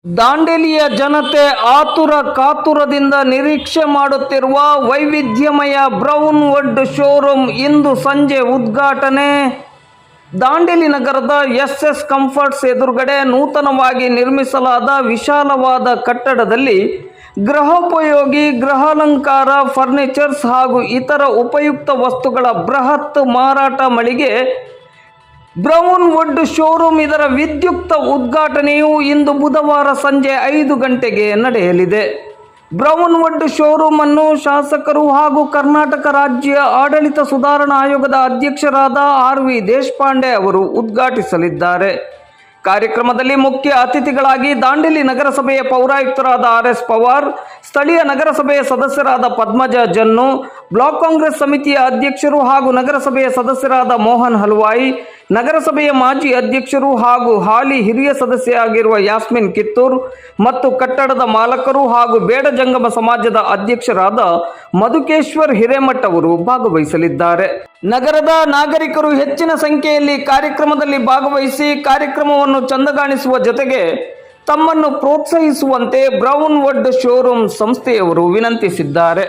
ದಾಂಡೇಲಿಯ ಜನತೆ ಆತುರ ಕಾತುರದಿಂದ ನಿರೀಕ್ಷೆ ಮಾಡುತ್ತಿರುವ ವೈವಿಧ್ಯಮಯ ಬ್ರೌನ್ ವುಡ್ ಶೋರೂಮ್ ಇಂದು ಸಂಜೆ ಉದ್ಘಾಟನೆ. ದಾಂಡೇಲಿ ನಗರದ ಎಸ್ ಕಂಫರ್ಟ್ಸ್ ಎದುರುಗಡೆ ನೂತನವಾಗಿ ನಿರ್ಮಿಸಲಾದ ವಿಶಾಲವಾದ ಕಟ್ಟಡದಲ್ಲಿ ಗೃಹೋಪಯೋಗಿ, ಗೃಹಾಲಂಕಾರ, ಫರ್ನಿಚರ್ಸ್ ಹಾಗೂ ಇತರ ಉಪಯುಕ್ತ ವಸ್ತುಗಳ ಬೃಹತ್ ಮಾರಾಟ ಮಳಿಗೆ ಬ್ರೌನ್ ವುಡ್ ಶೋರೂಮ್ ಇದರ ವಿದ್ಯುಕ್ತ ಉದ್ಘಾಟನೆಯು ಇಂದು ಬುಧವಾರ ಸಂಜೆ 5 ಗಂಟೆಗೆ ನಡೆಯಲಿದೆ. ಬ್ರೌನ್ ವುಡ್ ಶೋರೂಮ್ ಅನ್ನು ಶಾಸಕರು ಹಾಗೂ ಕರ್ನಾಟಕ ರಾಜ್ಯ ಆಡಳಿತ ಸುಧಾರಣಾ ಆಯೋಗದ ಅಧ್ಯಕ್ಷರಾದ ಆರ್.ವಿ. ದೇಶಪಾಂಡೆ ಅವರು ಉದ್ಘಾಟಿಸಲಿದ್ದಾರೆ. ಕಾರ್ಯಕ್ರಮದಲ್ಲಿ ಮುಖ್ಯ ಅತಿಥಿಗಳಾಗಿ ದಾಂಡೇಲಿ ನಗರಸಭೆಯ ಪೌರಾಯುಕ್ತರಾದ ಆರ್.ಎಸ್. ಪವಾರ್, ಸ್ಥಳೀಯ ನಗರಸಭೆಯ ಸದಸ್ಯರಾದ ಪದ್ಮಜ ಜನ್ನು, ಬ್ಲಾಕ್ ಕಾಂಗ್ರೆಸ್ ಸಮಿತಿಯ ಅಧ್ಯಕ್ಷರು ಹಾಗೂ ನಗರಸಭೆಯ ಸದಸ್ಯರಾದ ಮೋಹನ್ ಹಲವಾಯಿ, ನಗರಸಭೆಯ ಮಾಜಿ ಅಧ್ಯಕ್ಷರು ಹಾಗೂ ಹಾಲಿ ಹಿರಿಯ ಸದಸ್ಯರಾಗಿರುವ ಯಾಸ್ಮಿನ್ ಕಿತ್ತೂರ್ ಮತ್ತು ಕಟ್ಟಡದ ಮಾಲಕರು ಹಾಗೂ ಬೇಡ ಜಂಗಮ ಸಮಾಜದ ಅಧ್ಯಕ್ಷರಾದ ಮಧುಕೇಶ್ವರ್ ಹಿರೇಮಠ್ ಅವರು ಭಾಗವಹಿಸಲಿದ್ದಾರೆ. ನಗರದ ನಾಗರಿಕರು ಹೆಚ್ಚಿನ ಸಂಖ್ಯೆಯಲ್ಲಿ ಕಾರ್ಯಕ್ರಮದಲ್ಲಿ ಭಾಗವಹಿಸಿ ಕಾರ್ಯಕ್ರಮವನ್ನು ಚಂದಗಾಣಿಸುವ ಜೊತೆಗೆ ತಮ್ಮನ್ನು ಪ್ರೋತ್ಸಾಹಿಸುವಂತೆ ಬ್ರೌನ್ ವುಡ್ ಶೋರೂಮ್ ಸಂಸ್ಥೆಯವರು ವಿನಂತಿಸಿದ್ದಾರೆ.